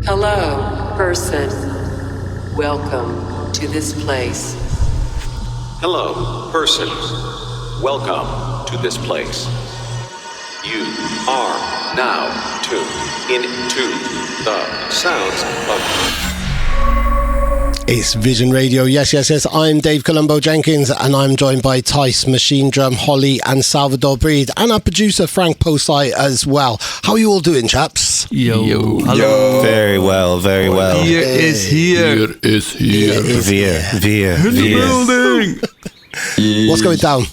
Hello, person. Welcome to this place. Hello, person. Welcome to this place. You are now tuned into the sounds of... It's Vision Radio. Yes. I'm Dave Colombo Jenkins, and I'm joined by Tice, Machinedrum, Holly, and Salvador Breed, and our producer Frank Posai as well. How are you all doing, chaps? Yo. Very well. VIER is here. VIER is here. VIER. In the building. What's going down?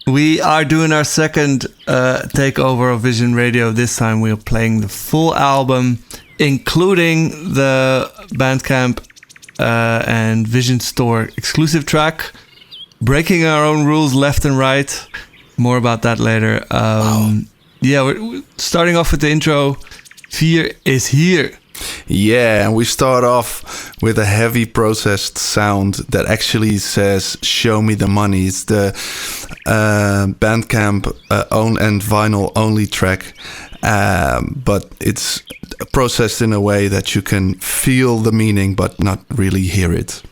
We are doing our second takeover of Vision Radio. This time we are playing the full album, including the Bandcamp and Vision Store exclusive track, breaking our own rules left and right. More about that later. Yeah, we're starting off with the intro. VIER is here. Yeah, and we start off with a heavy processed sound that actually says "Show me the money." It's the Bandcamp own and vinyl only track, but it's processed in a way that you can feel the meaning but not really hear it.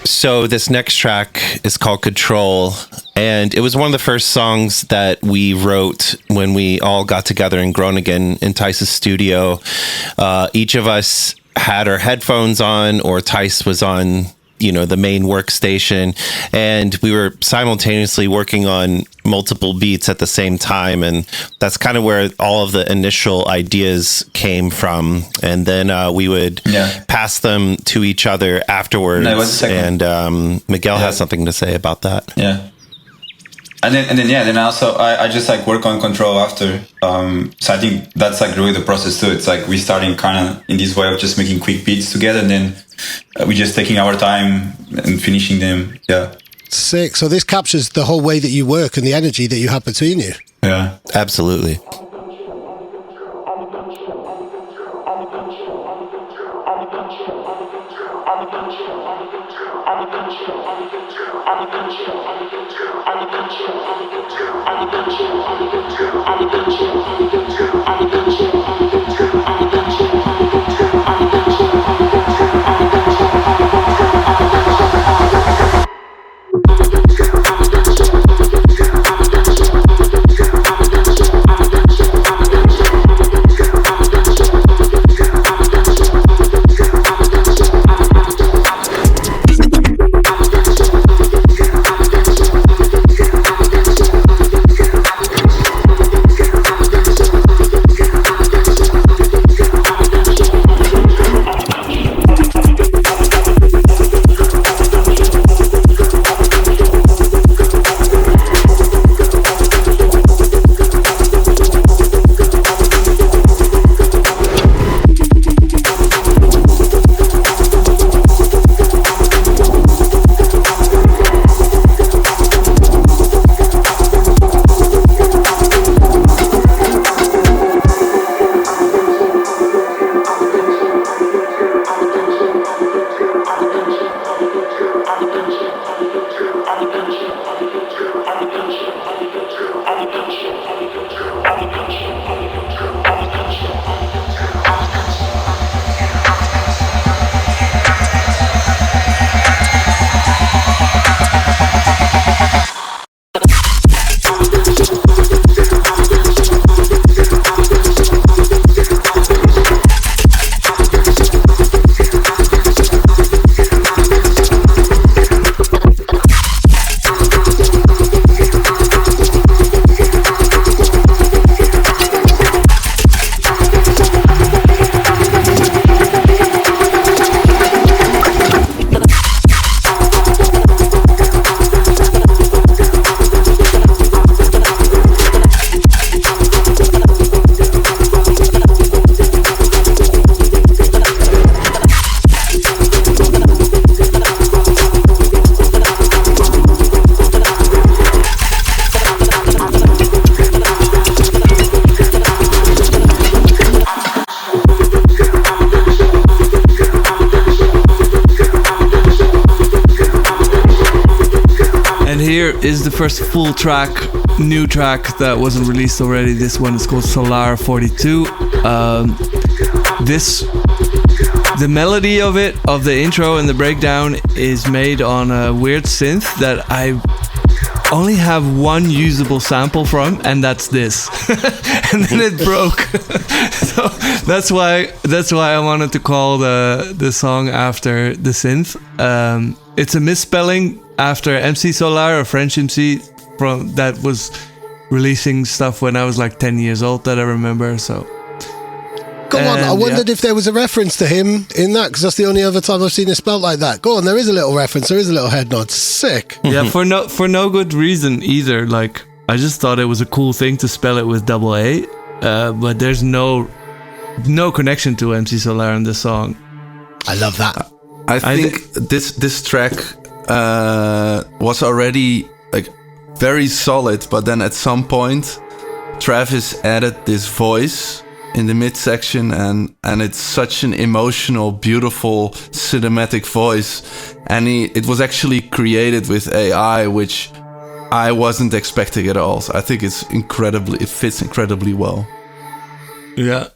So this next track is called Control, and it was one of the first songs that we wrote when we all got together in Groningen in Tice's studio. Each of us had our headphones on, or Tice was on, the main workstation, and we were simultaneously working on multiple beats at the same time, and that's kind of where all of the initial ideas came from. And then we would pass them to each other afterwards. And Miguel has something to say about that. Yeah. Then also I just work on Control after. So I think that's really the process too. It's we starting kind of in this way of just making quick beats together, and then we just taking our time and finishing them. Yeah. Sick. So this captures the whole way that you work and the energy that you have between you. Yeah. Absolutely. first full track, new track that wasn't released already. This one is called SOLAAR 42. The melody of it, of the intro and the breakdown, is made on a weird synth that I only have one usable sample from, and that's this. And then it broke. So that's why I wanted to call the song after the synth. It's a misspelling after MC Solar, a French MC that was releasing stuff when I was like 10 years old that I remember. So go on, I wondered if there was a reference to him in that, because that's the only other time I've seen it spelled like that. Go on, there is a little reference, there is a little head nod. Sick. Yeah, for no good reason either. Like, I just thought it was a cool thing to spell it with double A, but there's no connection to MC Solar in this song. I love that. I think this track was already like very solid, but then at some point Travis added this voice in the midsection, and it's such an emotional, beautiful, cinematic voice, and it was actually created with AI, which I wasn't expecting at all. So I think it fits incredibly well. Yeah.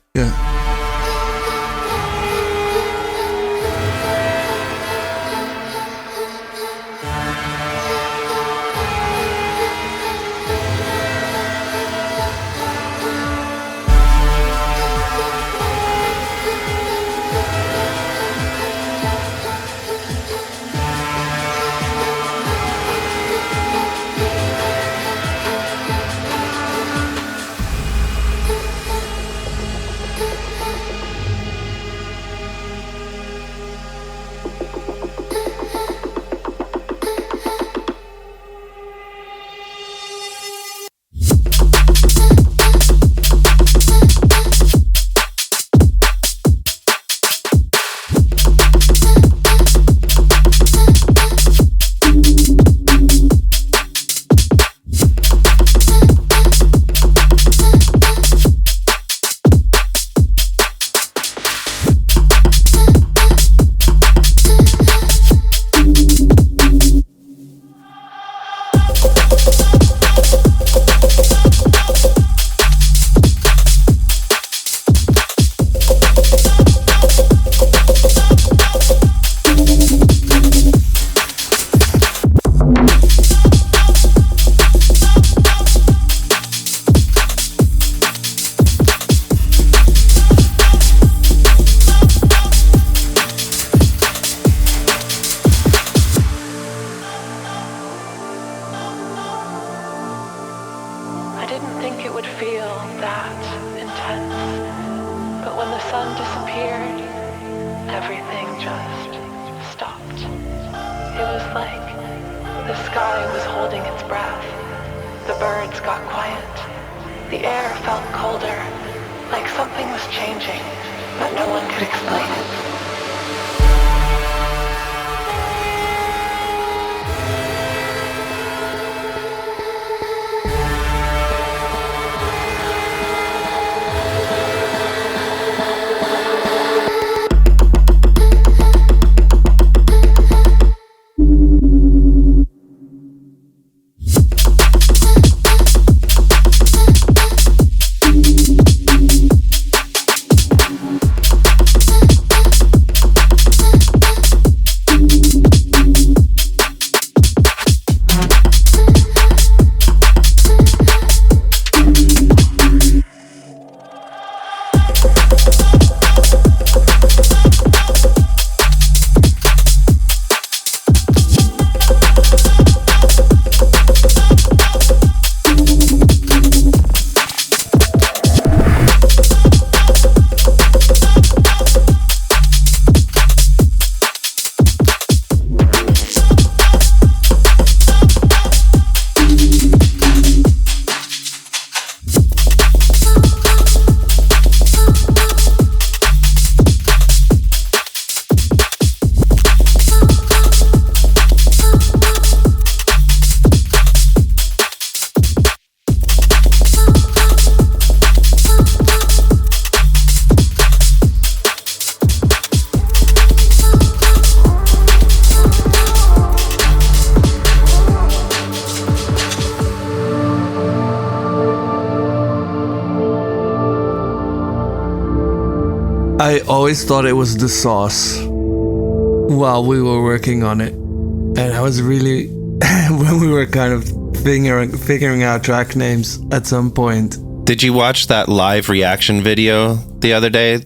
I always thought it was the sauce while we were working on it. And I was really, when we were kind of figuring out track names at some point. Did you watch that live reaction video the other day?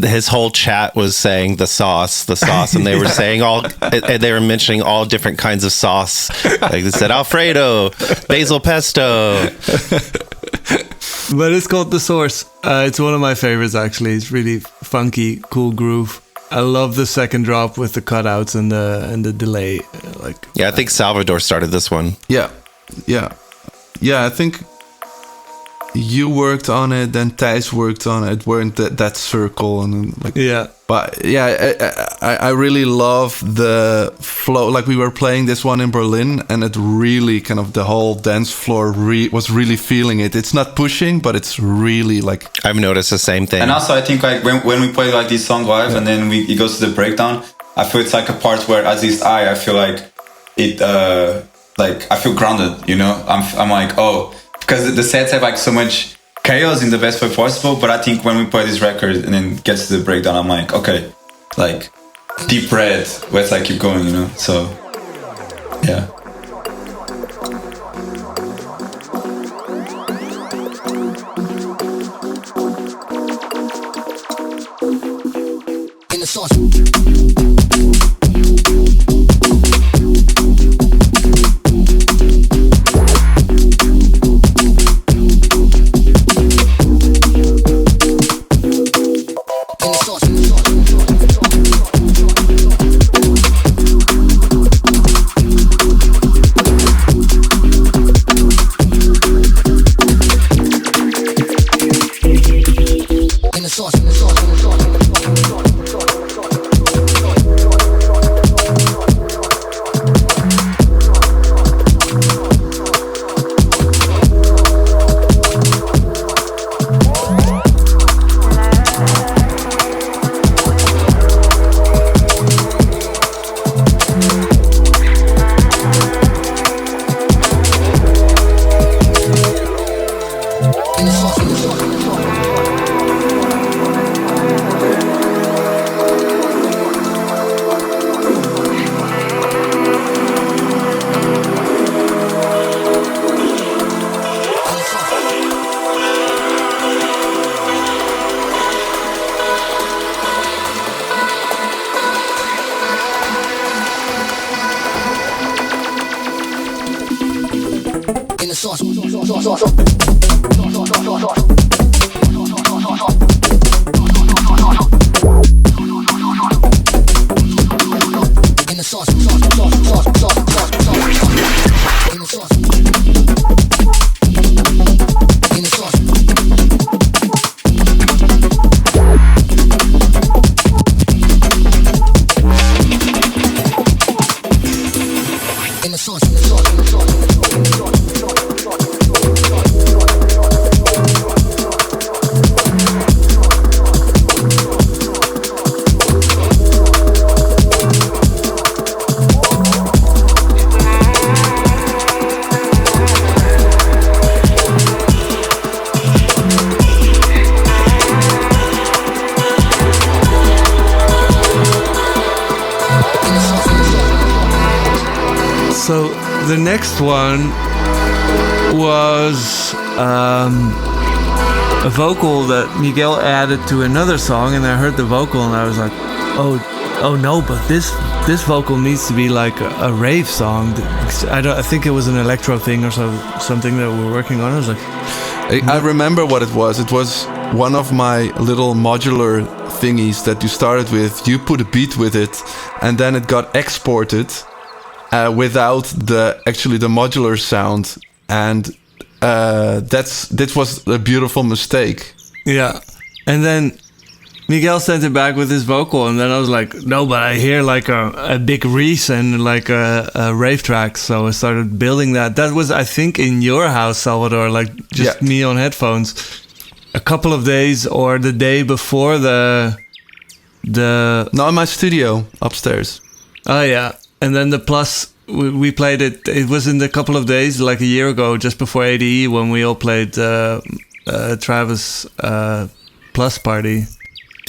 His whole chat was saying the sauce, and they were saying they were mentioning all different kinds of sauce. Like they said Alfredo, basil pesto. But it's called The Source. It's one of my favorites, actually. It's really funky, cool groove. I love the second drop with the cutouts and the delay. Yeah, I think Salvador started this one. Yeah. I think you worked on it, then Thijs worked on it. Weren't that circle and yeah. But yeah, I really love the flow. Like we were playing this one in Berlin, and it really kind of the whole dance floor was really feeling it. It's not pushing, but it's really like I've noticed the same thing. And also, I think like when we play like this song live, and then it goes to the breakdown, I feel it's like a part where at least I feel like it like I feel grounded. You know, I'm like because the sets have like so much chaos in the best way possible, but I think when we play this record and then gets to the breakdown, I'm like, okay, like deep red, let's like keep going, you know? So, yeah. In the sauce. So the next one was a vocal that Miguel added to another song, and I heard the vocal and I was like, oh no, but this vocal needs to be like a rave song. I think it was an electro thing or something that we're working on. I was like, I remember what it was. It was one of my little modular thingies that you started with. You put a beat with it, and then it got exported without the modular sound, and that was a beautiful mistake. Yeah, and then Miguel sent it back with his vocal, and then I was like, no, but I hear like a big Reese and like a rave track, so I started building that. That was, I think, in your house, Salvador, like just me on headphones. A couple of days or the day before the No, in my studio upstairs. Oh yeah, and then the Plus, we played it. It was in the couple of days, like a year ago, just before ADE, when we all played Travis Plus party.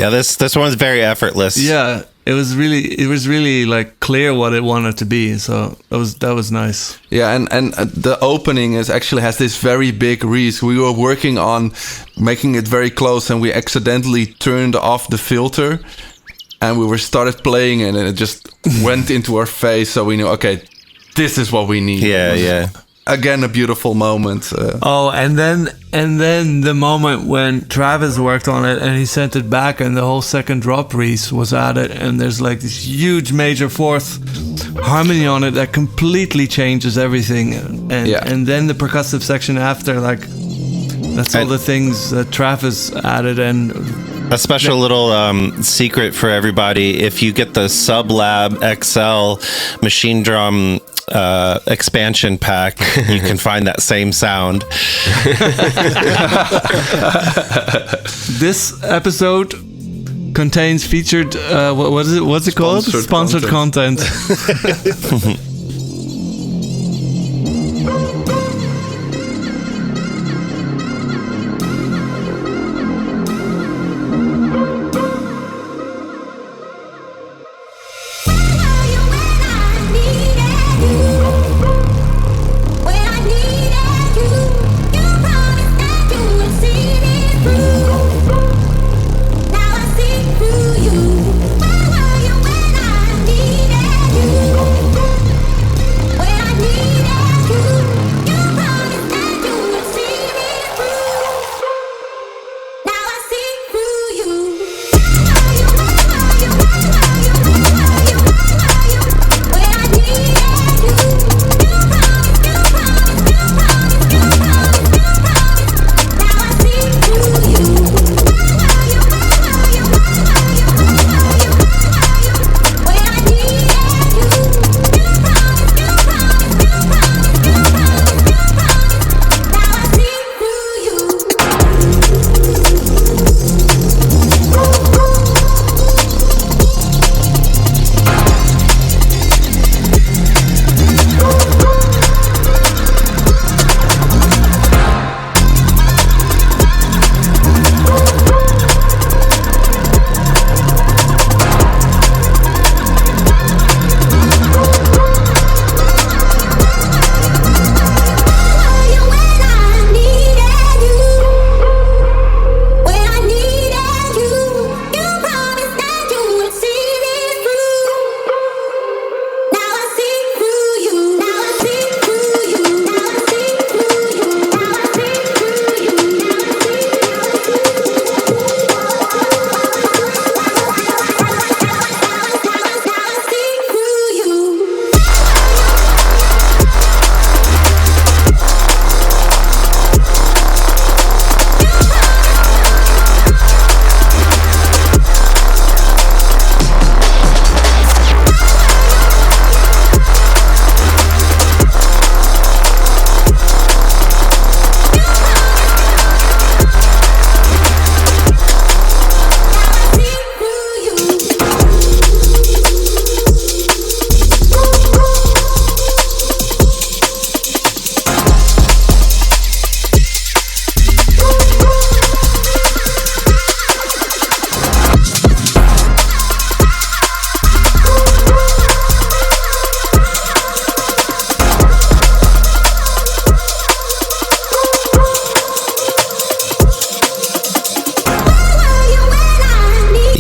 Yeah, this one's very effortless. Yeah, it was really like clear what it wanted to be. So that was nice. Yeah, and the opening has this very big reese. We were working on making it very close, and we accidentally turned off the filter, and we started playing, and it just went into our face. So we knew, okay, this is what we need. Yeah. Again, a beautiful moment. And then the moment when Travis worked on it and he sent it back, and the whole second drop reese was added, and there's like this huge major fourth harmony on it that completely changes everything. And then the percussive section after, like, that's all the things that Travis added. And a special little secret for everybody: if you get the SubLab XL machine drum expansion pack, you can find that same sound. This episode contains featured what is it? What's it called? Sponsored content.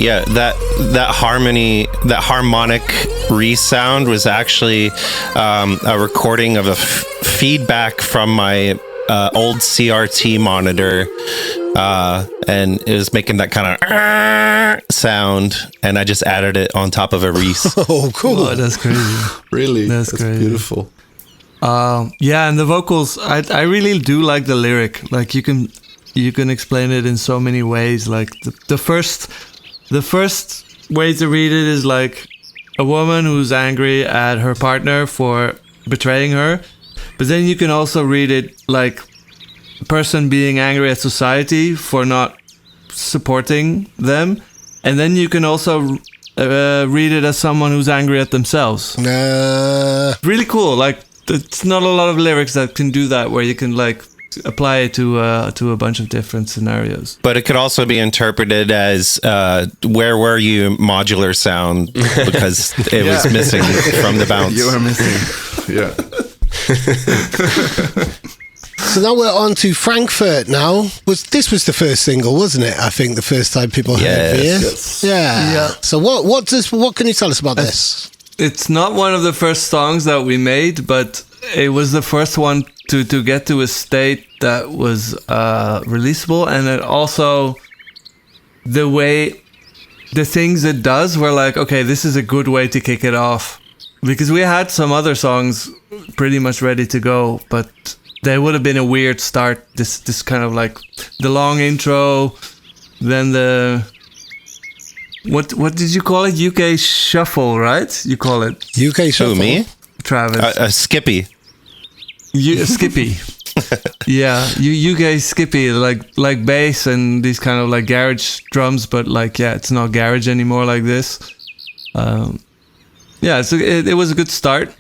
Yeah, that harmonic resound was actually a recording of a feedback from my old CRT monitor, and it was making that kind of sound, and I just added it on top of a Reese. Oh, cool! Oh, that's crazy. Really, that's crazy. Beautiful. Yeah, and the vocals, I really do like the lyric. Like you can explain it in so many ways. Like the first way to read it is like a woman who's angry at her partner for betraying her. But then you can also read it like a person being angry at society for not supporting them. And then you can also read it as someone who's angry at themselves. Really cool. Like, it's not a lot of lyrics that can do that, where you can like apply it to a bunch of different scenarios. But it could also be interpreted as where were you modular sound, because it was missing from the bounce. You were missing. Yeah. So now we're on to Frankfurt now. This was the first single, wasn't it? I think the first time people heard VIER. Yes. Yeah. So what can you tell us about this? It's not one of the first songs that we made, but it was the first one to get to a state that was releasable, and it also the things it does were like, okay, this is a good way to kick it off, because we had some other songs pretty much ready to go, but they would have been a weird start. This kind of like the long intro, then the what did you call it? UK shuffle, right? You call it UK shuffle. Who, me? Travis. Skippy. Skippy. Yeah, UK Skippy, like bass and these kind of like garage drums, but like, yeah, it's not garage anymore like this. Yeah, so it was a good start.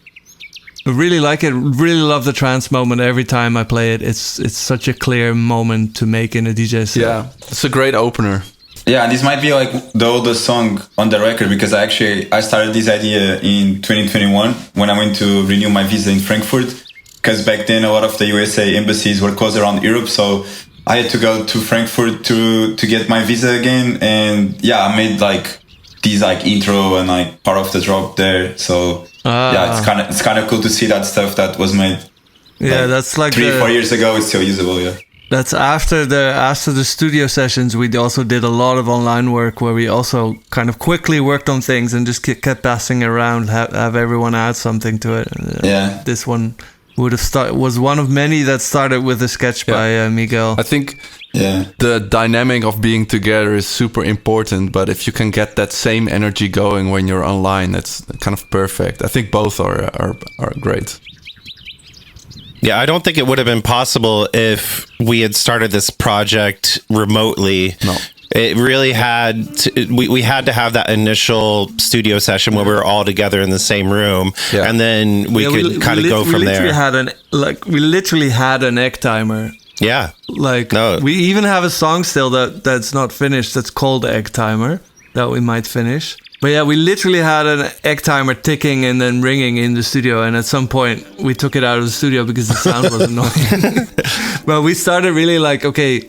I really like it. Really love the trance moment every time I play it. It's such a clear moment to make in a DJ set. Yeah, it's a great opener. Yeah, this might be like the oldest song on the record, because I started this idea in 2021 when I went to renew my visa in Frankfurt, because back then a lot of the USA embassies were closed around Europe, so I had to go to Frankfurt to get my visa again. And yeah, I made like these like intro and like part of the drop there. So yeah, it's kind of cool to see that stuff that was made. Yeah, that's like 3-4 years ago. It's still usable. Yeah. That's after the studio sessions. We also did a lot of online work where we also kind of quickly worked on things and just kept passing around, have everyone add something to it. Yeah. This one was one of many that started with a sketch by Miguel. I think the dynamic of being together is super important, but if you can get that same energy going when you're online, that's kind of perfect. I think both are great. Yeah, I don't think it would have been possible if we had started this project remotely. No. It really had to, we had to have that initial studio session where we were all together in the same room, and then we could kind of go from there. We literally had an egg timer. Yeah. We even have a song still that's not finished that's called Egg Timer that we might finish. But yeah, we literally had an egg timer ticking and then ringing in the studio, and at some point we took it out of the studio because the sound was annoying. But we started really like, okay,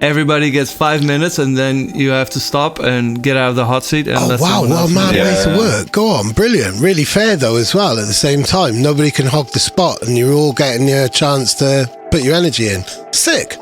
everybody gets 5 minutes and then you have to stop and get out of the hot seat. And what a mad way to work. Go on, brilliant. Really fair though as well at the same time. Nobody can hog the spot and you're all getting your chance to put your energy in. Sick.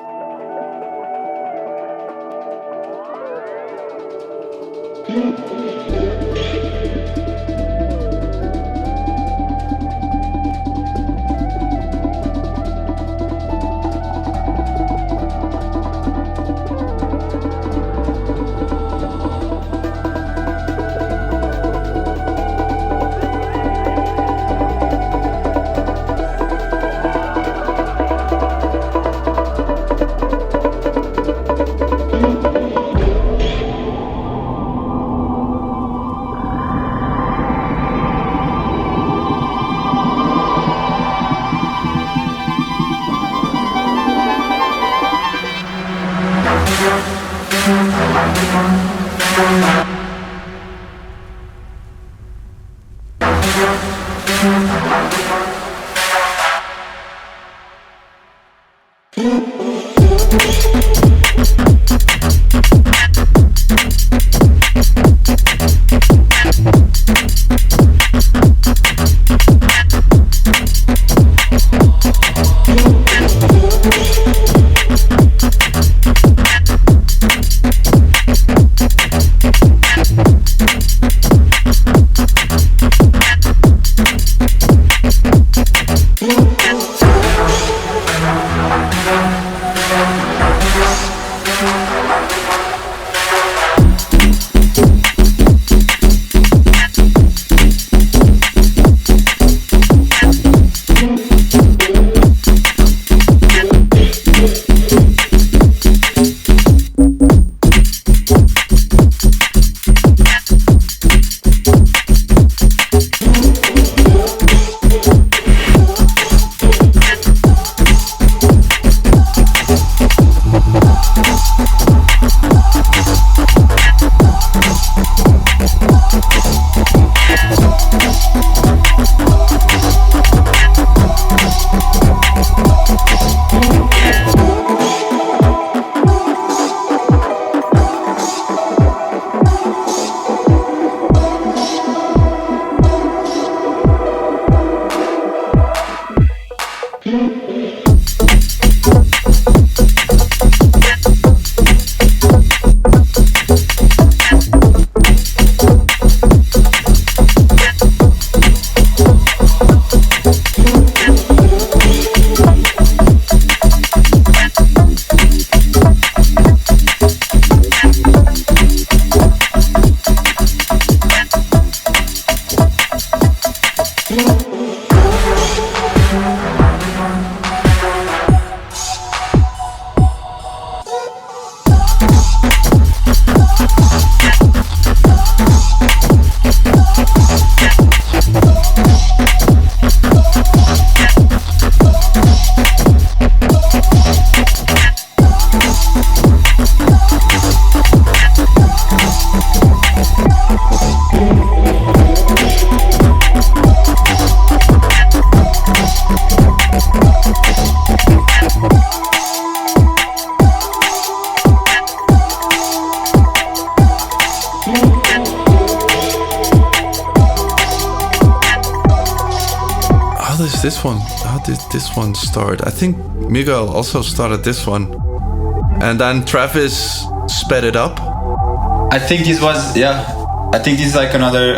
this one? How did this one start? I think Miguel also started this one, and then Travis sped it up. I think this was I think this is like another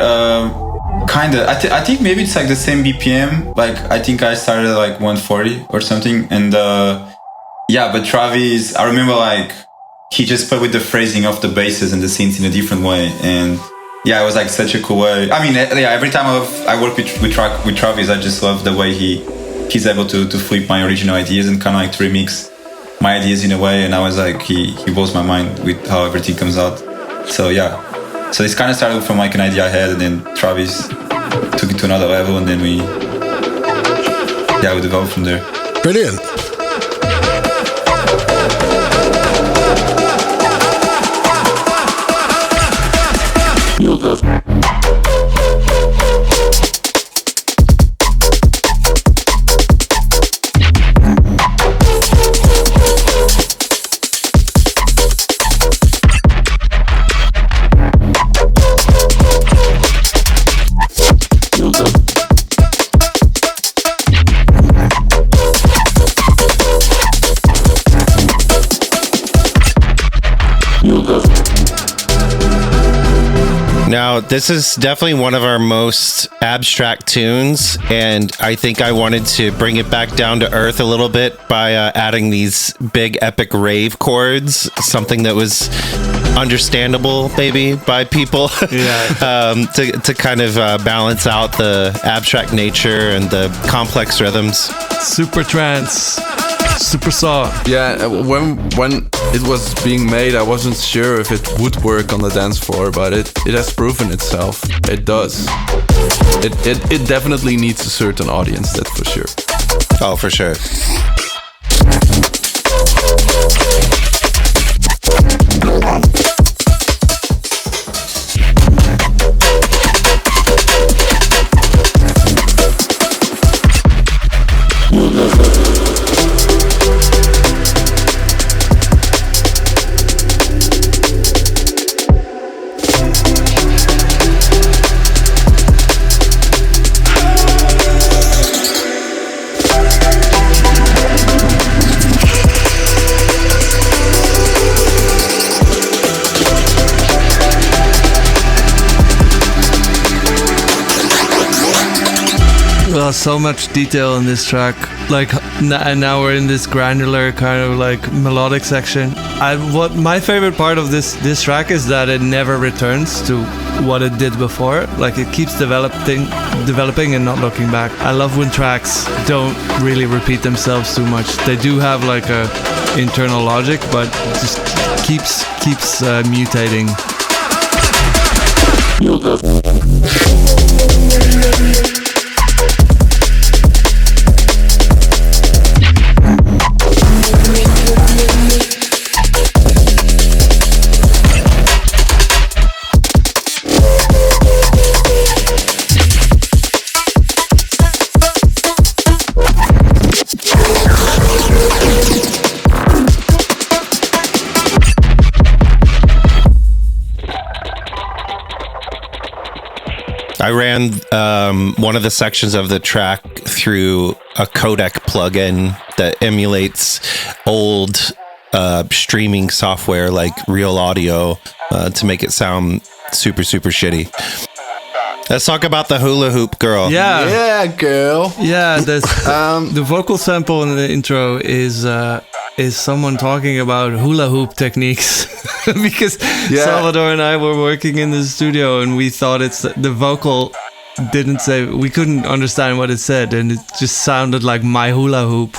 kind of. I think maybe it's like the same BPM. Like I think I started at like 140 or something, and but Travis, I remember like he just played with the phrasing of the basses and the synths in a different way, and it was like such a cool way. I mean, every time I work with Travis, I just love the way he's able to flip my original ideas and kind of like to remix my ideas in a way. And I was like, he blows my mind with how everything comes out. So so this kind of started from like an idea I had, and then Travis took it to another level, and then we developed from there. Brilliant. Now, this is definitely one of our most abstract tunes, and I think I wanted to bring it back down to earth a little bit by adding these big epic rave chords, something that was understandable maybe by people, to kind of balance out the abstract nature and the complex rhythms. Super trance. Super saw. Yeah, when it was being made, I wasn't sure if it would work on the dance floor, but it has proven itself. It does. It definitely needs a certain audience, that's for sure. Oh, for sure. So much detail in this track, and now we're in this granular kind of like melodic section. What my favorite part of this track is that it never returns to what it did before. Like it keeps developing and not looking back. I love when tracks don't really repeat themselves too much. They do have like a internal logic, but just keeps mutating. I ran one of the sections of the track through a codec plugin that emulates old streaming software like Real Audio to make it sound super, super shitty. Let's talk about the hula hoop girl. Yeah, girl. Yeah, the vocal sample in the intro is someone talking about hula hoop techniques because Salvador and I were working in the studio and we thought the vocal didn't say, we couldn't understand what it said, and it just sounded like my hula hoop.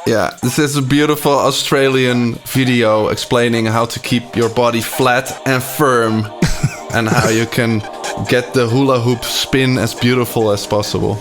Yeah, this is a beautiful Australian video explaining how to keep your body flat and firm and how you can get the hula hoop spin as beautiful as possible.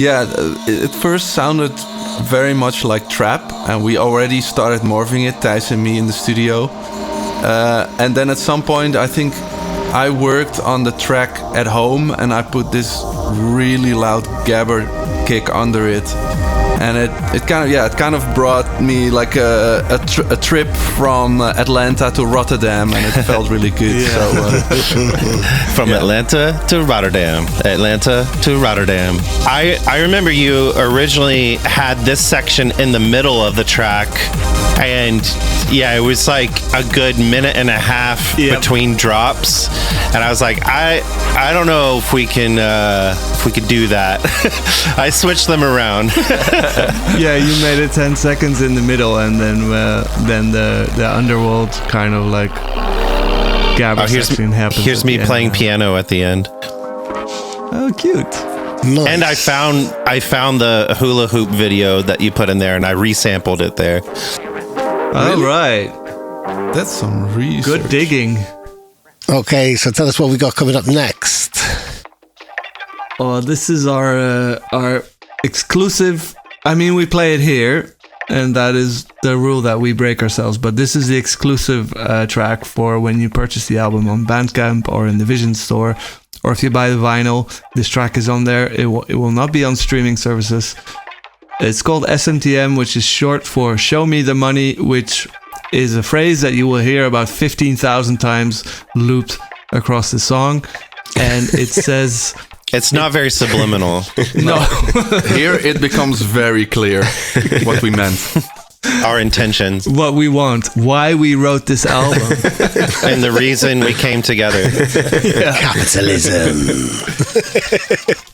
Yeah, it first sounded very much like trap, and we already started morphing it, Thijs and me in the studio. And then at some point, I think I worked on the track at home, and I put this really loud gabber kick under it. And it kind of brought me like a trip from Atlanta to Rotterdam, and it felt really good. Yeah. From Atlanta to Rotterdam, Atlanta to Rotterdam. I remember you originally had this section in the middle of the track, and it was like a good minute and a half between drops, and I was like, I don't know if we can do that. I switched them around. Yeah, you made it 10 seconds in the middle, and then the underworld kind of like gabber section happens. Here's me playing piano at the end. Oh, cute. Nice. And I found the hula hoop video that you put in there, and I resampled it there. All right. That's some research. Good digging. Okay, so tell us what we got coming up next. Oh, this is our exclusive. I mean, we play it here, and that is the rule that we break ourselves. But this is the exclusive track for when you purchase the album on Bandcamp or in the Vision store, or if you buy the vinyl. This track is on there. It will not be on streaming services. It's called SMTM, which is short for Show Me the Money, which is a phrase that you will hear about 15,000 times looped across the song. And it says... It's not very subliminal. No. Here it becomes very clear what we meant. Our intentions. What we want. Why we wrote this album. And the reason we came together. Yeah. Capitalism.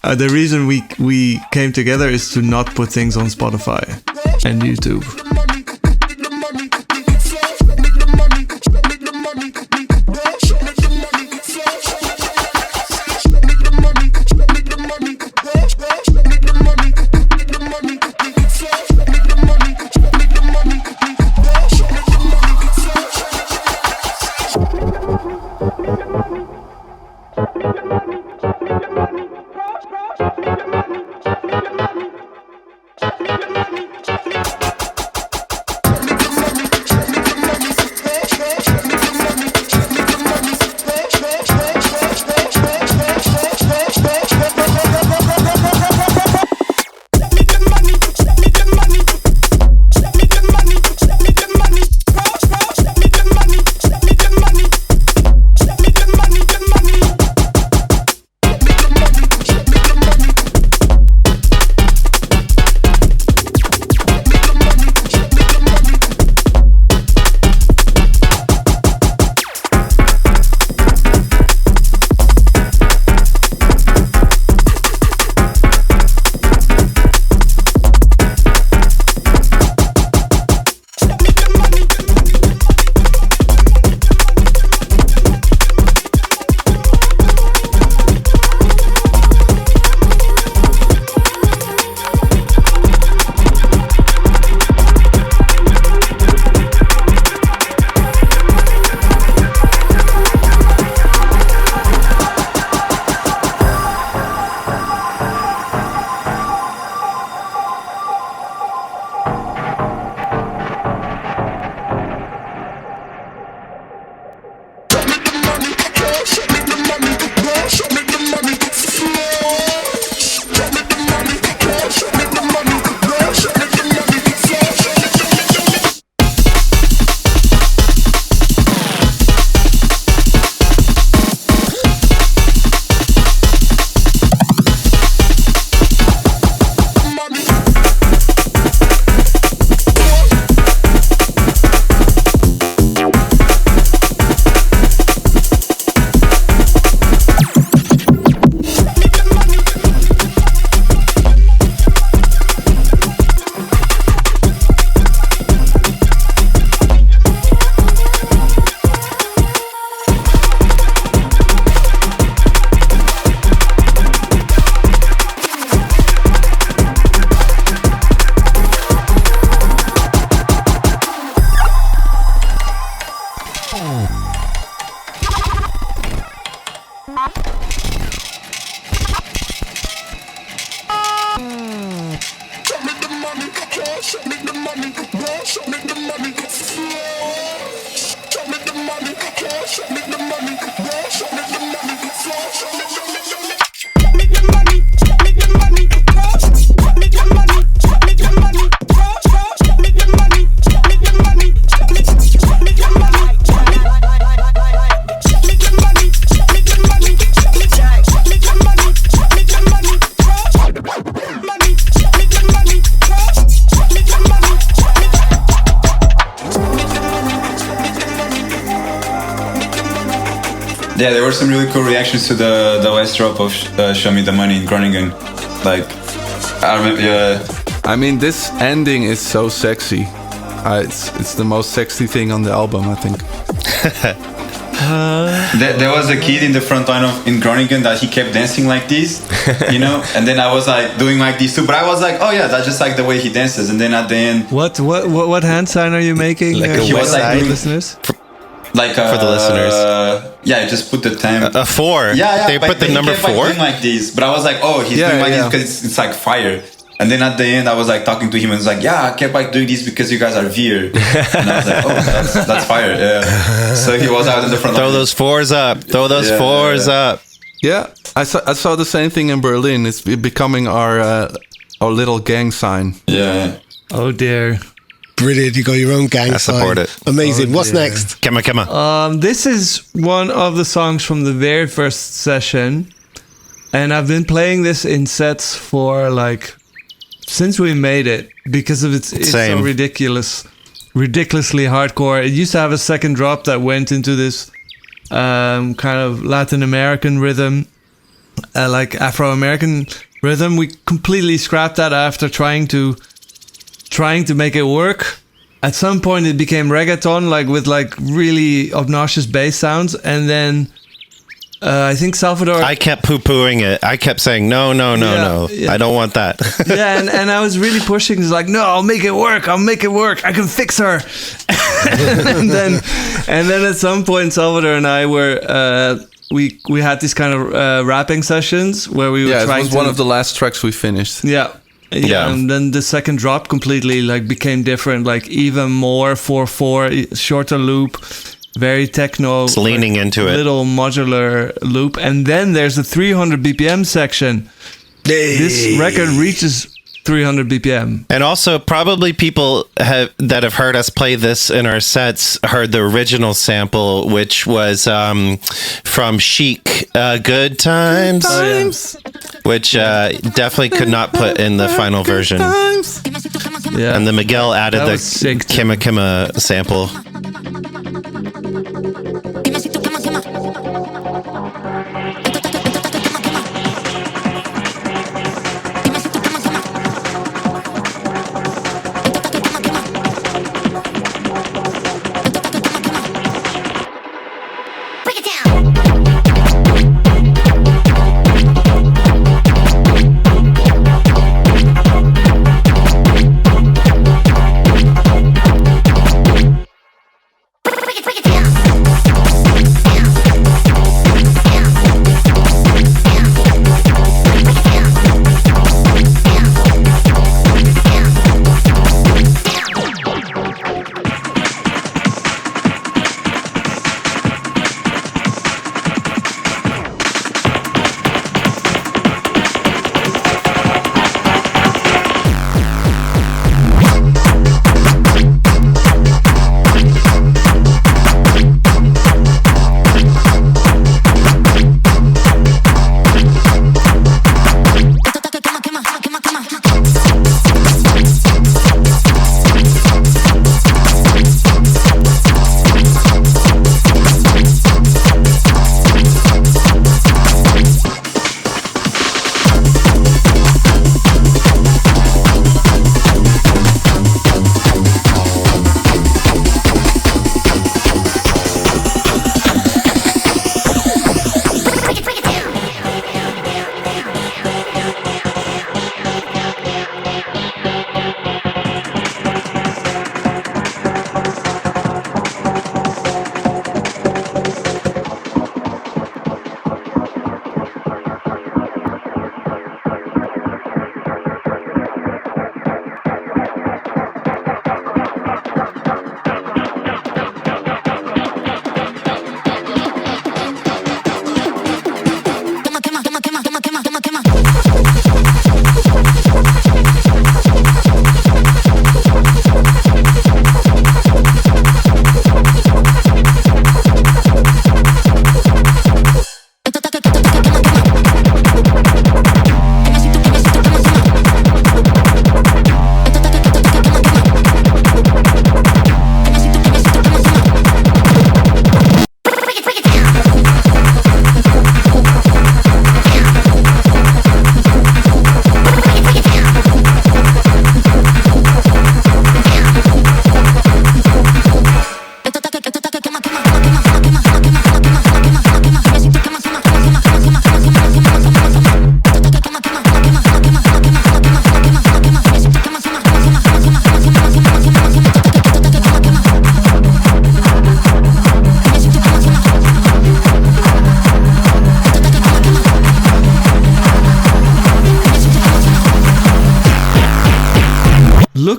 The reason we came together is to not put things on Spotify and YouTube. Yeah, there were some really cool reactions to the last drop of Show Me the Money in Groningen. Like, I remember, yeah. I mean, this ending is so sexy. It's the most sexy thing on the album, I think. There was a kid in the front line in Groningen that he kept dancing like this, you know, and then I was like doing like this too, but I was like, oh yeah, that's just like the way he dances. And then at the end, What hand sign are you making? Like a he was like doing, listeners. like For the listeners. Yeah, just put the temp. A 4. Yeah, They put the he number kept, like, 4. doing like this, but I was like, oh, he's doing like this because it's like fire. And then at the end, I was like talking to him and was like, yeah, I kept like doing this because you guys are VIER. And I was like, oh, that's fire. Yeah. So he was out in the front. Throw those 4s up. Throw those 4s up. Yeah, I saw the same thing in Berlin. It's becoming our little gang sign. Yeah. Oh dear. Brilliant, you got your own gang I support sign. it. Amazing. What's dear. next? Come on. This is one of the songs from the very first session, and I've been playing this in sets for like since we made it because of it's Same. so ridiculously hardcore. It used to have a second drop that went into this kind of Latin American rhythm, like Afro-American rhythm. We completely scrapped that after trying to make it work. At some point it became reggaeton, like with like really obnoxious bass sounds, and then I think Salvador. I kept poo-pooing it. I kept saying, no. Yeah. I don't want that. Yeah, and I was really pushing. It's like, no, I'll make it work. I can fix her. and then at some point, Salvador and I were we had these kind of rapping sessions where we were trying. It was one of the last tracks we finished. Yeah. And then the second drop completely like became different, like even more 4/4, shorter loop, very techno. It's leaning into it. Little modular loop, and then there's a 300 BPM section. This record reaches 300 BPM. And also, probably people that have heard us play this in our sets heard the original sample, which was from Chic, Good Times, which definitely could not put in the final version. Yeah. And then Miguel added That the was sick, too. Kima Kima sample.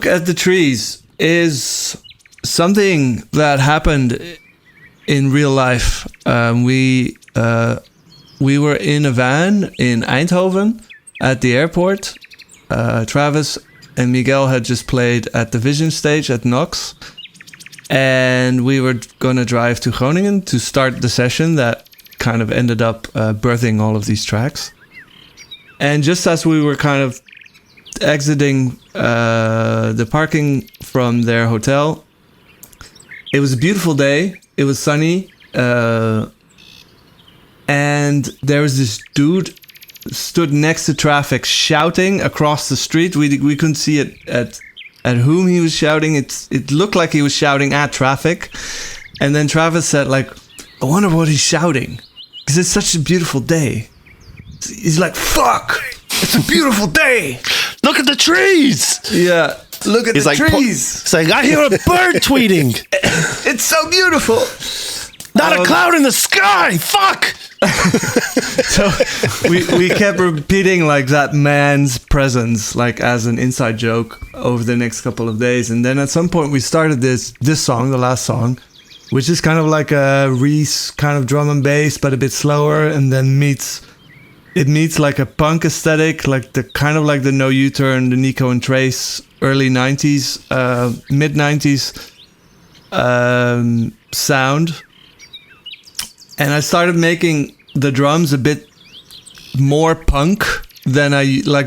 Look at the Trees is something that happened in real life. We were in a van in Eindhoven at the airport. Travis and Miguel had just played at the Vision stage at Nox. And we were going to drive to Groningen to start the session that kind of ended up birthing all of these tracks. And just as we were kind of exiting the parking from their hotel, it was a beautiful day. It was sunny. And there was this dude stood next to traffic shouting across the street. We couldn't see it at whom he was shouting. It looked like he was shouting at traffic. And then Travis said, like, I wonder what he's shouting. Because it's such a beautiful day. He's like, fuck! It's a beautiful day! Look at the trees! Yeah, look at the trees! It's like, I hear a bird tweeting! It's so beautiful! Not a cloud in the sky! Fuck! So we kept repeating like that man's presence, like as an inside joke over the next couple of days. And then at some point we started this song, the last song, which is kind of like a Reese kind of drum and bass, but a bit slower, and then meets like a punk aesthetic, like the kind of like the No U-Turn, the Nico and Trace early 90s, mid 90s sound. And I started making the drums a bit more punk than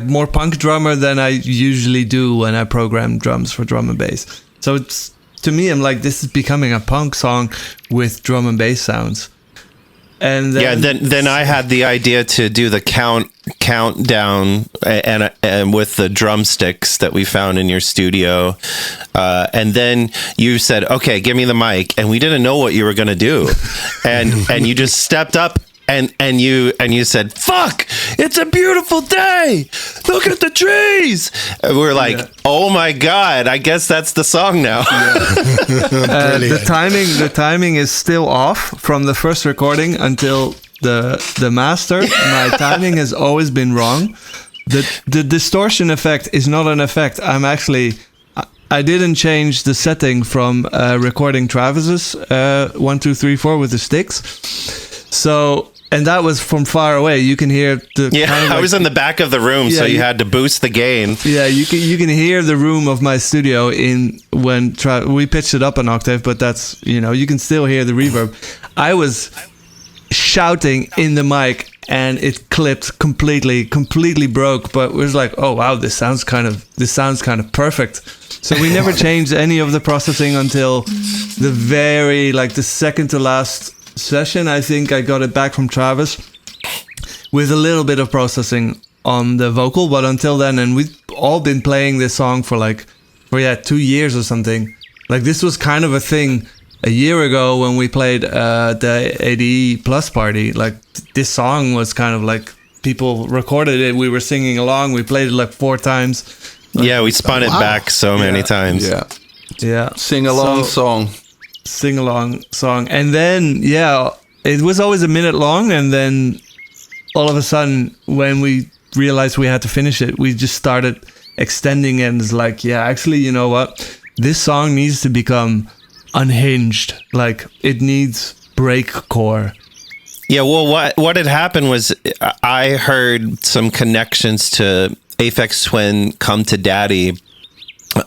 more punk drummer than I usually do when I program drums for drum and bass. So it's, to me, I'm like, this is becoming a punk song with drum and bass sounds. And then I had the idea to do the countdown and with the drumsticks that we found in your studio, and then you said, "Okay, give me the mic," and we didn't know what you were gonna do, and you just stepped up. And you said, "Fuck! It's a beautiful day. Look at the trees." And we're like, "Oh my god! I guess that's the song now." The timing is still off from the first recording until the master. My timing has always been wrong. The distortion effect is not an effect. I didn't change the setting from recording Travis's 1, 2, 3, 4 with the sticks. So. And that was from far away. You can hear the. Yeah, kind of I was in the back of the room, so you had to boost the gain. Yeah, you can hear the room of my studio when we pitched it up an octave, but that's, you can still hear the reverb. I was shouting in the mic, and it clipped completely broke. But it was like, oh wow, this sounds kind of perfect. So we never changed any of the processing until the the second to last session. I think I got it back from Travis with a little bit of processing on the vocal, but until then, and we've all been playing this song for 2 years or something. Like, this was kind of a thing a year ago when we played the ADE Plus party. Like, this song was kind of like, people recorded it, we were singing along, we played it 4 times. Yeah, we spun it back so many times. Yeah. Sing-along song. Sing-along song. And then, it was always a minute long, and then all of a sudden, when we realized we had to finish it, we just started extending it, and it's like, actually, you know what? This song needs to become unhinged. Like, it needs breakcore. Yeah, well, what had happened was I heard some connections to Aphex Twin, Come to Daddy.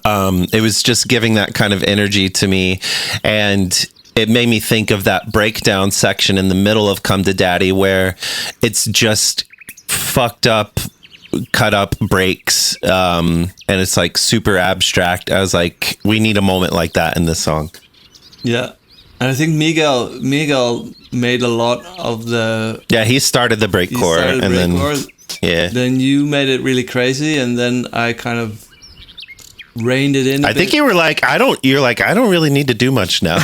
It was just giving that kind of energy to me, and it made me think of that breakdown section in the middle of Come to Daddy, where it's just fucked up, cut up breaks, and it's like super abstract. I was like, we need a moment like that in this song. Yeah, and I think Miguel made a lot of the. Yeah, he started the breakcore, and then you made it really crazy, and then I kind of reined it in. I think you were like, I don't really need to do much now.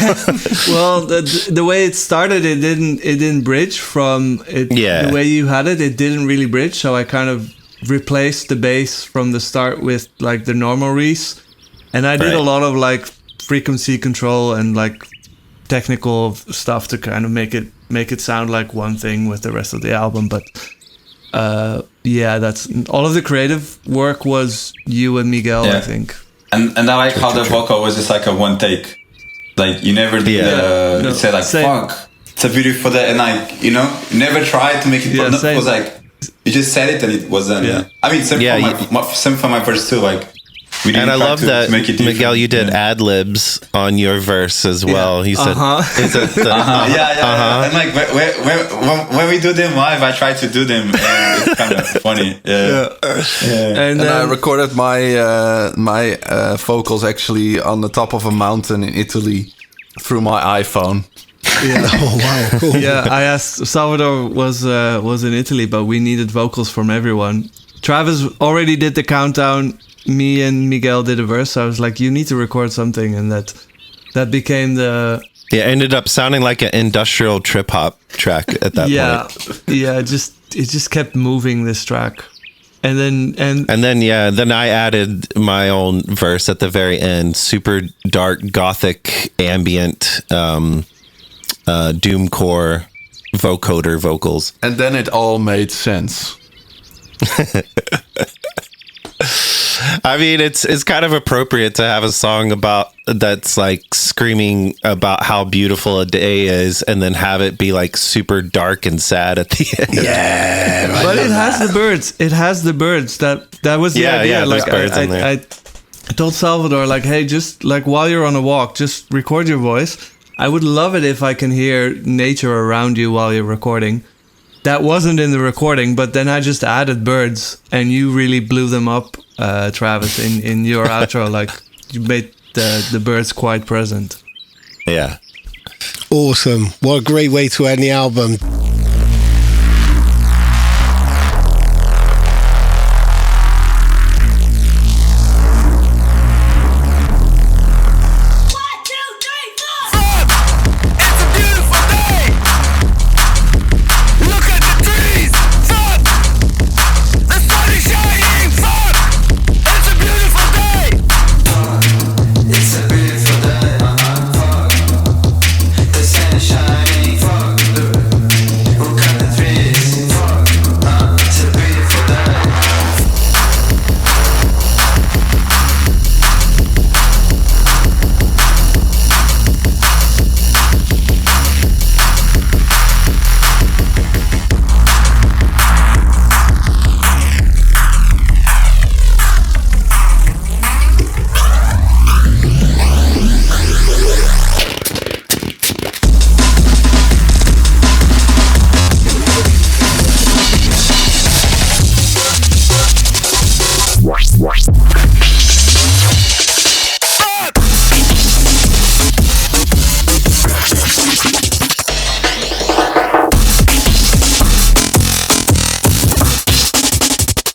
Well, the way it started, it didn't bridge from it. Yeah. The way you had it, it didn't really bridge. So I kind of replaced the bass from the start with the normal Reese, and I did a lot of frequency control and technical stuff to kind of make it sound like one thing with the rest of the album. But that's all of the creative work was you and Miguel, I think. And I like how the vocal was just like a one take. Like you never did say like same. fuck. It's a beautiful day, and like you never tried to make it. Yeah, It was like you just said it and it was done. Yeah. I mean, same for my verse too. Like we didn't And I try love to that, make it Miguel, you did yeah. ad libs on your verse as well. He said, is it the, Yeah. And like when we do them live, I try to do them, and it's kind of funny. Yeah. And I recorded my vocals actually on the top of a mountain in Italy through my iPhone. Yeah. Oh, wow. Cool. Yeah, I asked. Salvador was in Italy, but we needed vocals from everyone. Travis already did the countdown. Me and Miguel did a verse. So I was like, "You need to record something," and that became the. yeah, ended up sounding like an industrial trip hop track at that point. Yeah. It just kept moving, this track, and then Then I added my own verse at the very end. Super dark, gothic, ambient, doomcore vocoder vocals. And then it all made sense. I mean, it's kind of appropriate to have a song about that's like screaming about how beautiful a day is, and then have it be like super dark and sad at the end. Yeah. but it has the birds. It has the birds. That was the idea. Yeah, like there's birds in there. I told Salvador, like, hey, just like while you're on a walk, just record your voice. I would love it if I can hear nature around you while you're recording. That wasn't in the recording, but then I just added birds, and you really blew them up, Travis, in your outro. Like, you made the birds quite present. Yeah. Awesome. What a great way to end the album.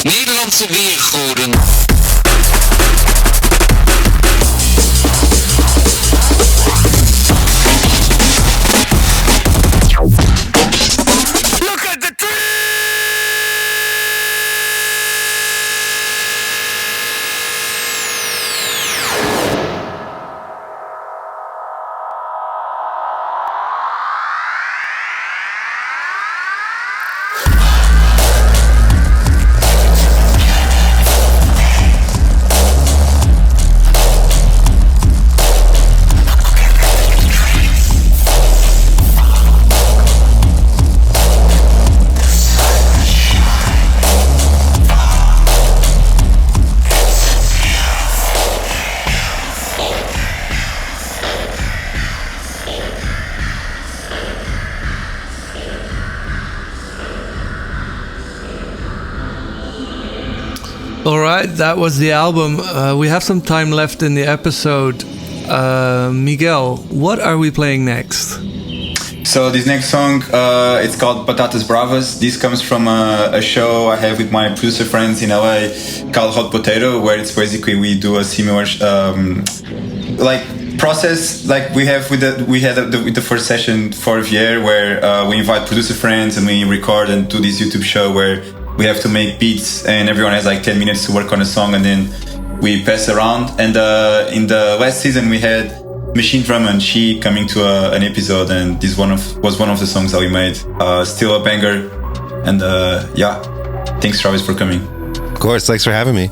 Nederlandse weergoden. All right, that was the album. We have some time left in the episode. Miguel, what are we playing next? So this next song, it's called PATATAS BRAVAS. This comes from a show I have with my producer friends in LA called Hot Potato, where it's basically we do a similar like process like we had with the first session for VIER, where we invite producer friends and we record and do this YouTube show where we have to make beats and everyone has like 10 minutes to work on a song and then we pass around. And in the last season we had MACHINEDRUM and Chee coming to an episode, and this was one of the songs that we made. Still a banger. And yeah, thanks Travis for coming. Of course, thanks for having me.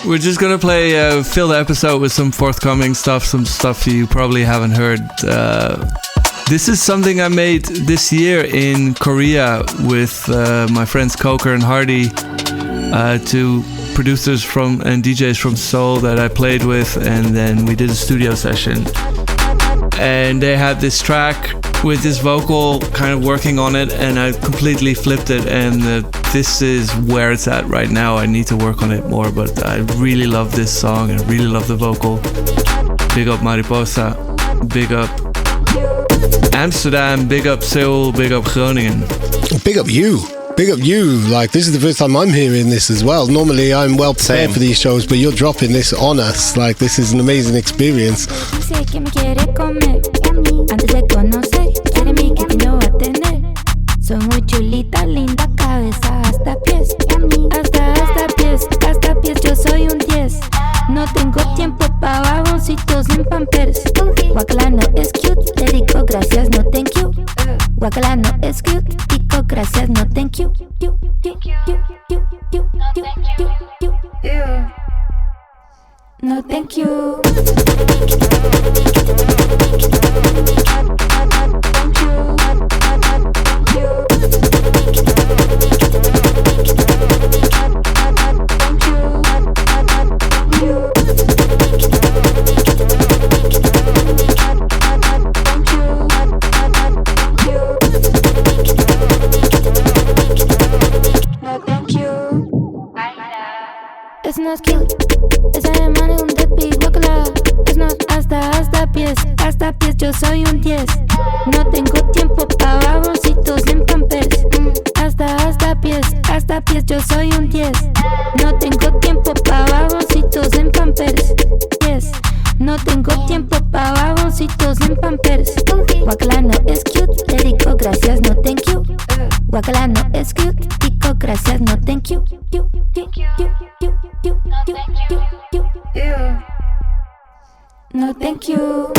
We're just gonna fill the episode with some forthcoming stuff, some stuff you probably haven't heard. This is something I made this year in Korea with my friends Cokr and Hardy, two producers and DJs from Seoul that I played with, and then we did a studio session. And they had this track with this vocal kind of working on it, and I completely flipped it, and this is where it's at right now. I need to work on it more, but I really love this song and really love the vocal. Big up Mariposa, big up Amsterdam, big up Seoul, big up Groningen. Big up you. Big up you. Like, this is the first time I'm hearing this as well. Normally I'm well prepared for these shows, but you're dropping this on us. Like, this is an amazing experience. Soy muy chulita, linda cabeza, hasta pies, hasta pies, yo soy un 10. No tengo tiempo pa' baboncitos en pampers. Guacala no es cute, le digo gracias, no thank you. Guacala no es cute, digo gracias, no thank you. No thank you. Es no skill, esa hermana es un deadbeat, guacala. Es no hasta pies, yo soy un 10. No tengo tiempo pa' baboncitos en pampers. Hasta pies, yo soy un 10. No tengo tiempo pa' baboncitos en pampers. Yes. No tengo tiempo pa' baboncitos en pampers. Guacala no es cute, le digo gracias, no thank you. Guacala no es cute, digo gracias, no thank you. No thank you.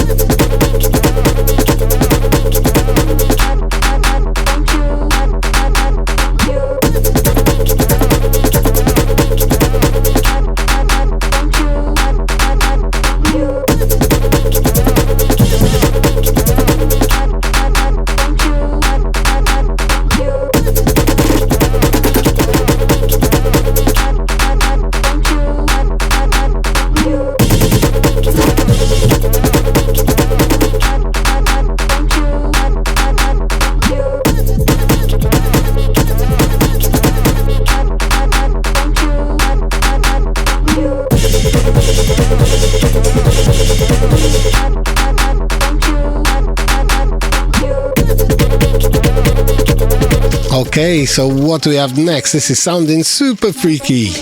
Okay, so what do we have next? This is sounding super freaky.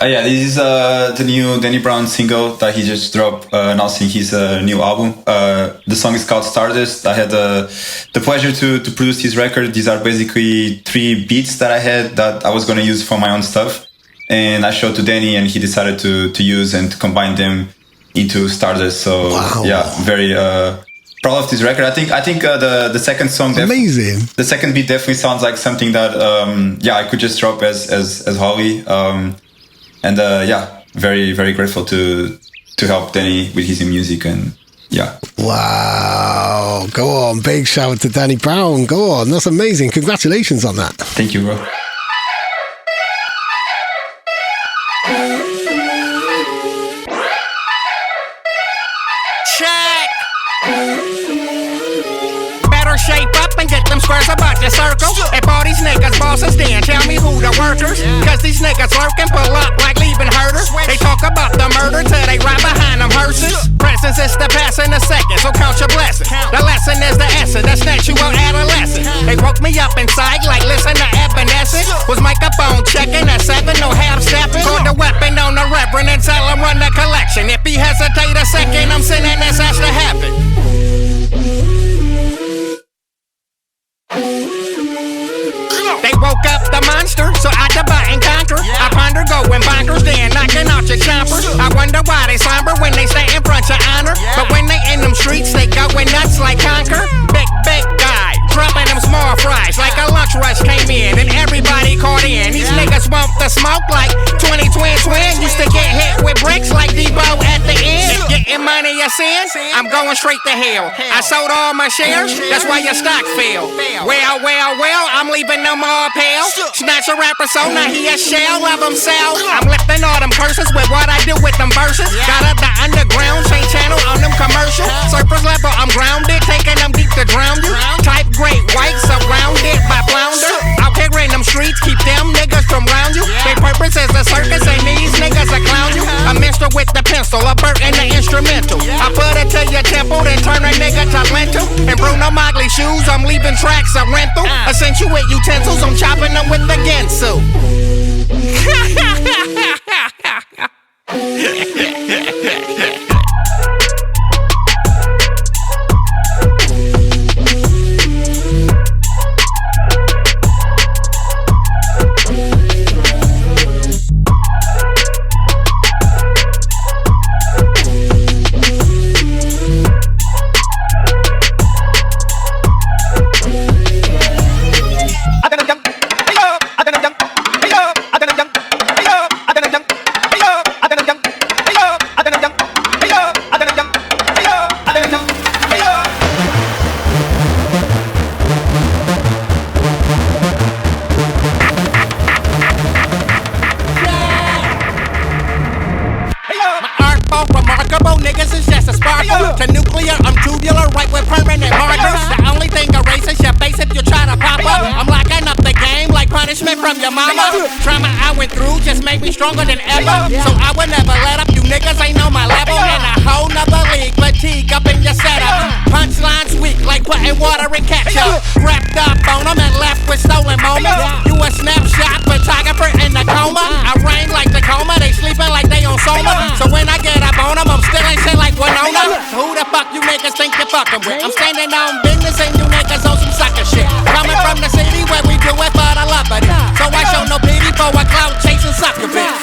Yeah, this is the new Danny Brown single that he just dropped, announcing his new album. The song is called Stardust. I had the pleasure to produce his record. These are basically 3 beats that I had that I was going to use for my own stuff. And I showed to Danny, and he decided to use and to combine them into Stardust. So, wow. Yeah, very proud of this record. I think the second song, amazing. The second beat definitely sounds like something that I could just drop as Holly. And very, very grateful to help Danny with his new music, and yeah. Wow, go on, big shout out to Danny Brown. Go on, that's amazing. Congratulations on that. Thank you, bro. Shape up and get them squares about the circle. If all these niggas bosses, then tell me who the workers. Cause these niggas lurking, pull up like leaving herders. They talk about the murder till they right behind them hearses. Presence is the past and the second, so count your blessings. The lesson is the essence, that's natural adolescent. They woke me up inside like listen to Evanescence. Was microphone checking at 7, no half stepping. Called the weapon on the reverend and tell him run the collection. If he hesitate a second, I'm sending this ass to heaven. They woke up the monster, so I divide and conquer. I ponder going bonkers, then knocking out your chompers. I wonder why they slumber when they stay in front of honor. But when they in them streets, they going nuts like conquer. Big guy, dropping them small fries like a lunch rush came in and everybody caught in. These niggas want the smoke like 20 twin used to get hit money a sin, I'm going straight to hell. I sold all my shares, that's why your stock fell. Well, I'm leaving them all pale. Snatch a rapper so now he a shell of himself. I'm lifting all them curses with what I do with them verses. Got up the underground, change channel on them commercials. Surface level, I'm grounded, taking them deep to drown you. Type great white, surrounded by flounder. Out here in them streets, keep them niggas from round you. Their purpose is a circus, and these niggas a clown you. A minstrel with the pencil, a bird and the instrumental. I put it to your temple, then turn a nigga to lentil. And Bruno Mogley shoes, I'm leaving tracks a rental. Accentuate utensils, I'm chopping them with the Gensu. Stronger than ever, so I would never let up. You niggas ain't on my level. In a whole nother league, fatigue up in your setup. Punchlines weak like putting water in ketchup. Wrapped up on them and left with stolen moments. You a snapshot photographer in the coma. I rain like Tacoma, they sleeping like they on Soma. So when I get up on them, I'm still ain't shit like Winona. Who the fuck you niggas think you're fucking with? I'm standing on business and you niggas on some sucker shit. Coming from the city where we do it for the love of it. So I show no pity for a clout chasing sucker bitch.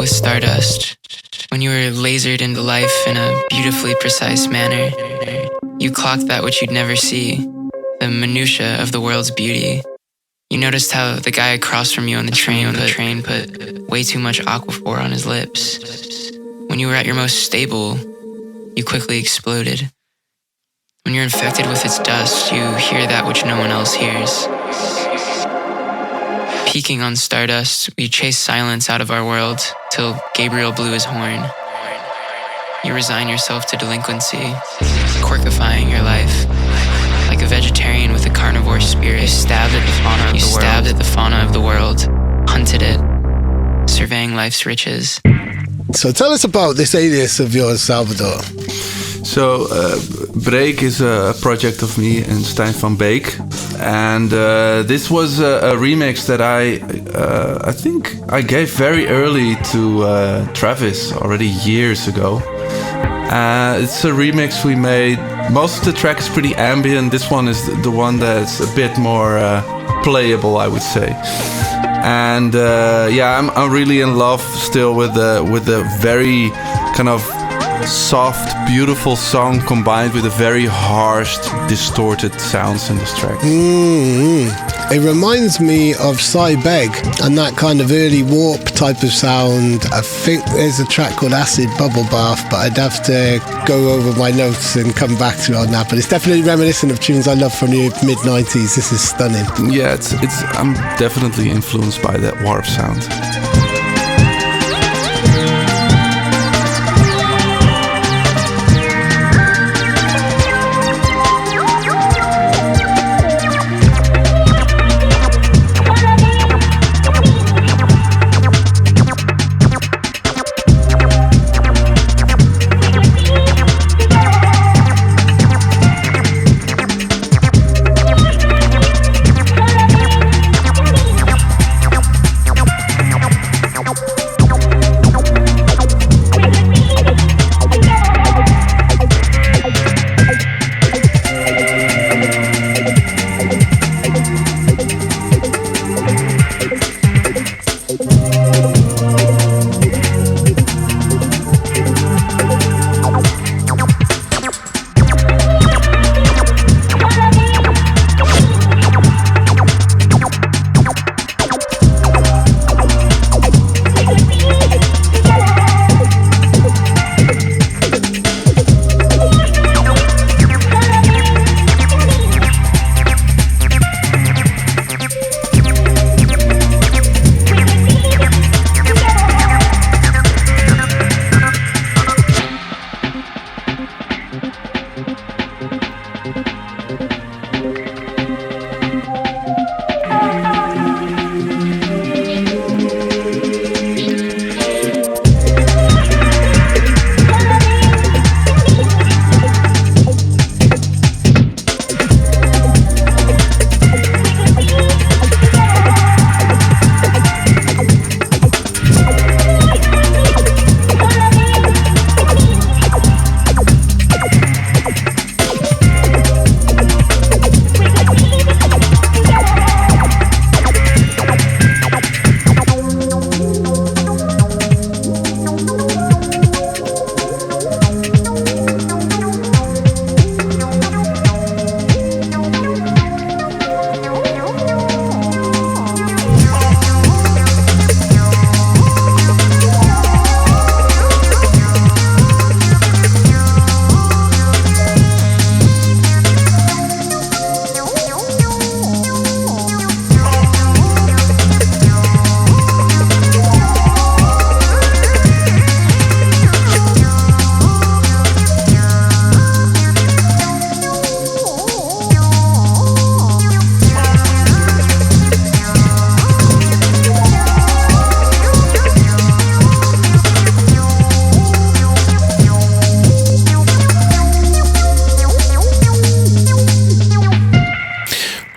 with Stardust. When you were lasered into life in a beautifully precise manner, you clocked that which you'd never see, the minutiae of the world's beauty. You noticed how the guy across from you on the train put way too much Aquaphor on his lips. When you were at your most stable, you quickly exploded. When you're infected with its dust, you hear that which no one else hears. Peaking on Stardust, we chase silence out of our world till Gabriel blew his horn. You resign yourself to delinquency, quirkifying your life. Like a vegetarian with a carnivore spirit, you stabbed at the fauna of the world, hunted it, surveying life's riches. So tell us about this alias of yours, Salvador. So, Breek is a project of me and Stijn van Beek. And this was a remix that I think I gave very early to Travis, already years ago. It's a remix we made. Most of the track is pretty ambient. This one is the one that's a bit more playable, I would say. And yeah, I'm really in love still with the very kind of soft, beautiful song combined with a very harsh, distorted sounds in this track. It reminds me of Cy Beg and that kind of early warp type of sound. I think there's a track called Acid Bubble Bath, but I'd have to go over my notes and come back to it on that. But it's definitely reminiscent of tunes I love from the mid-90s. This is stunning. Yeah, I'm definitely influenced by that warp sound.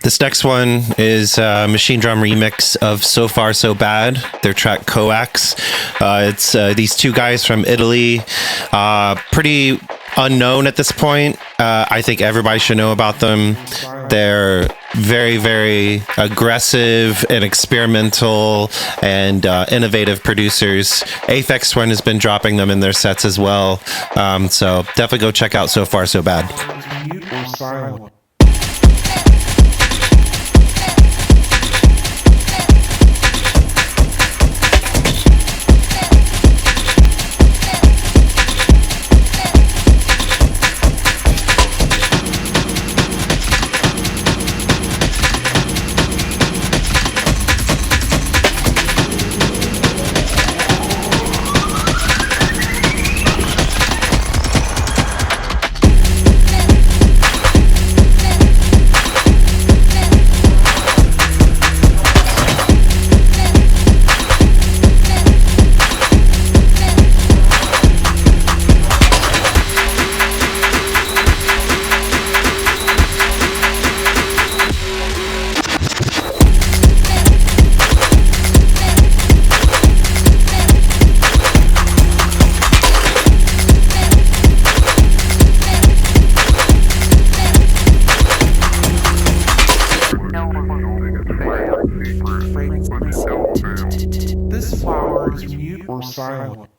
This next one is a Machine Drum remix of So Far So Bad, their track COAX. It's these two guys from Italy, pretty unknown at this point. I think everybody should know about them. They're very, very aggressive and experimental and innovative producers. Aphex Twin has been dropping them in their sets as well. So definitely go check out So Far So Bad. This flower is mute or silent.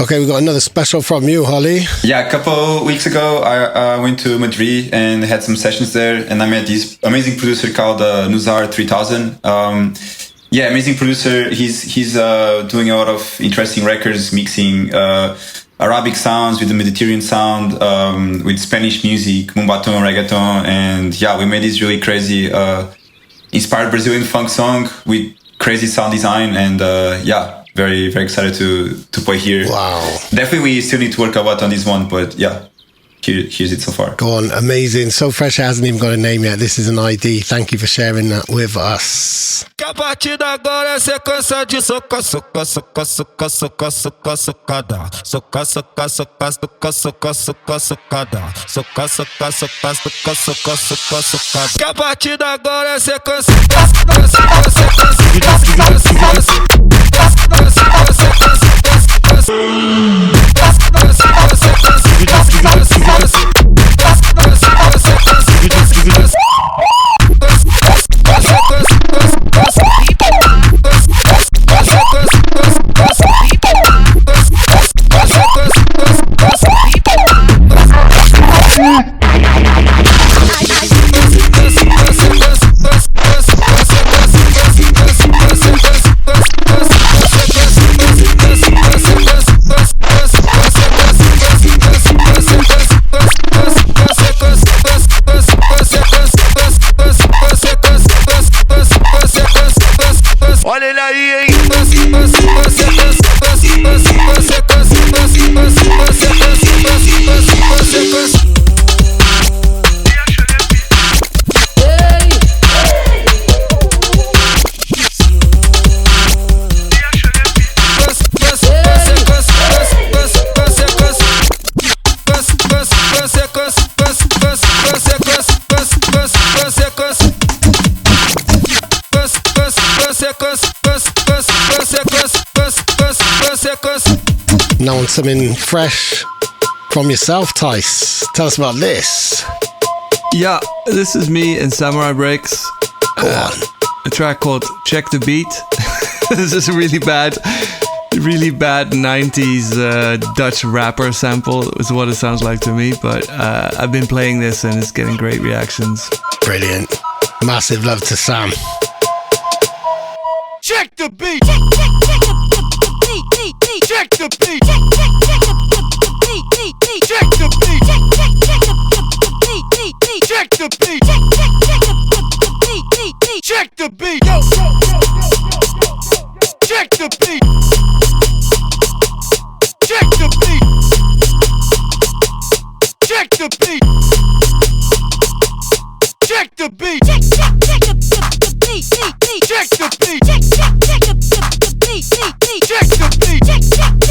Okay, we got another special from you, Holly. Yeah, a couple weeks ago, I went to Madrid and had some sessions there, and I met this amazing producer called Nuzar 3000. Yeah, amazing producer. He's doing a lot of interesting records, mixing Arabic sounds with the Mediterranean sound, with Spanish music, mumbaton, reggaeton, and yeah, we made this really crazy, inspired Brazilian funk song with crazy sound design, and yeah. Very, very excited to play here. Wow. Definitely we still need to work a lot on this one, but yeah, here's it so far. Go on, amazing. So Fresh hasn't even got a name yet. This is an ID. Thank you for sharing that with us. Que a partir de agora é sequência de soca, soca, soca, soca, soca, soca, socada. Soca, soca, soca, soca, soca, soca, socada. Soca, soca, soca, soca, soca, soca, socada. Que a partir de agora é sequência, olha ele aí, hein? Now on something fresh from yourself, Tice. Tell us about this. Yeah, this is me and Samurai Breaks. Go on. A track called Check the Beat. This is a really bad 90s Dutch rapper sample is what it sounds like to me. But I've been playing this and it's getting great reactions. Brilliant. Massive love to Sam. Check the beat. Check the beat. Check the beat. Check the beat. Check the beat. Check the beat. Check the beat. Check the beat. Check the beat. Check the beat. Check the beat. Check the beat. Check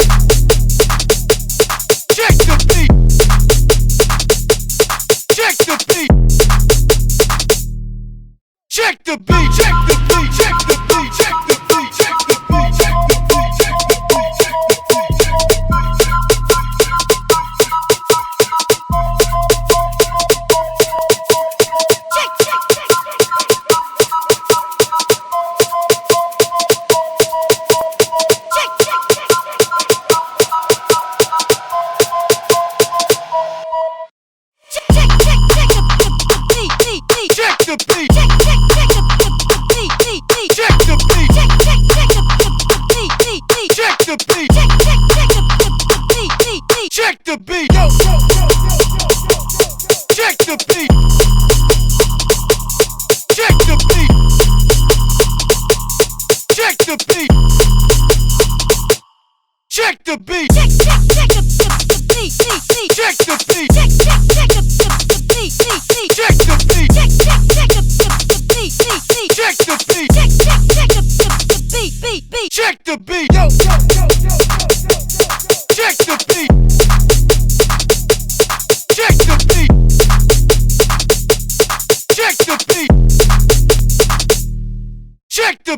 the beat. Check the beat. Check the beat. Check the beat. Yo. Check the beat. Check the beat. Check the beat. Check the beat. Check the beat. Check the beat. Check the beat. Check the beat. Check the beat. Check the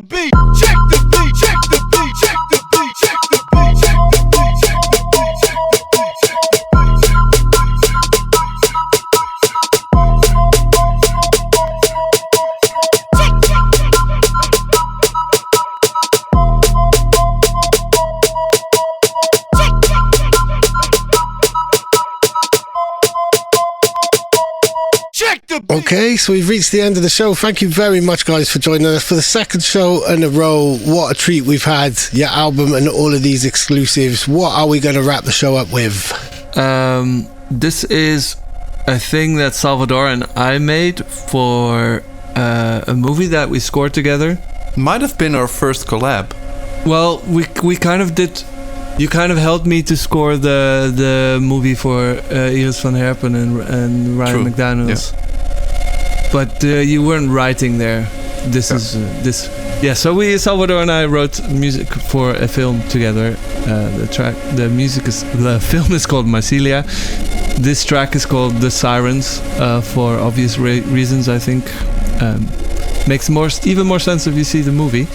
beat. Check the Okay, so we've reached the end of the show. Thank you very much, guys, for joining us for the second show in a row. What a treat we've had. Your album and all of these exclusives. What are we going to wrap the show up with? This is a thing that Salvador and I made for a movie that we scored together. Might have been our first collab. Well, we kind of did. You kind of helped me to score the movie for Iris van Herpen and Ryan True. McDaniels. Yeah. But you weren't writing there. This is this. Yeah. So Salvador and I wrote music for a film together. The film is called Mycelia. This track is called The Sirens for obvious reasons. I think makes even more sense if you see the movie.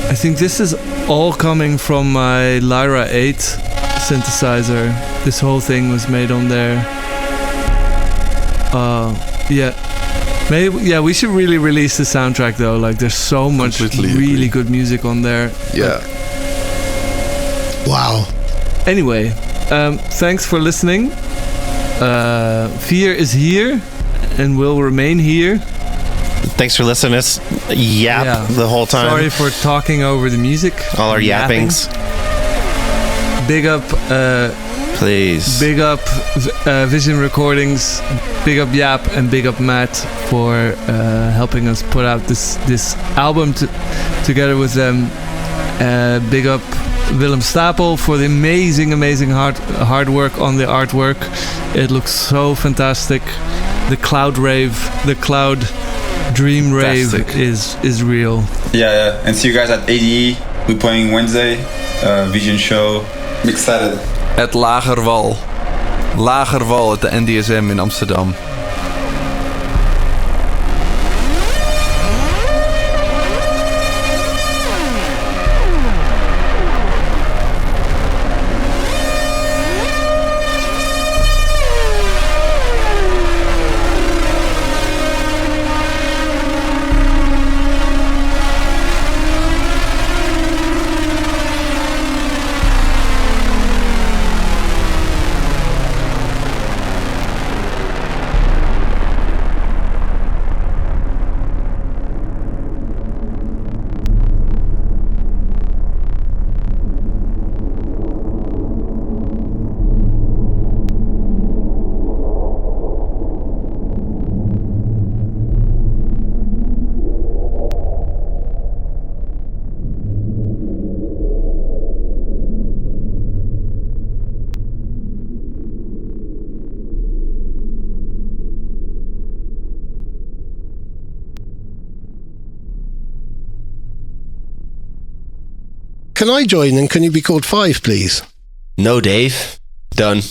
I think this is all coming from my Lyra 8 synthesizer. This whole thing was made on there. Yeah. Maybe, yeah, we should really release the soundtrack though. Like, there's so much really good music on there. Yeah. Wow. Anyway, thanks for listening. VIER is here and will remain here. Thanks for listening to us yap the whole time. Sorry for talking over the music. All our yappings. Big up, please. Big up Vision Recordings. Big up Yap and big up Matt for helping us put out this album together with them. Big up Willem Stapel for the amazing hard work on the artwork. It looks so fantastic. The cloud dream rave is real. Yeah, and see you guys at ADE. We're playing Wednesday, Vision show. I'm excited. At Lagerwal at de NDSM in Amsterdam. can I join and can you be called 5, please? No, Dave. Done.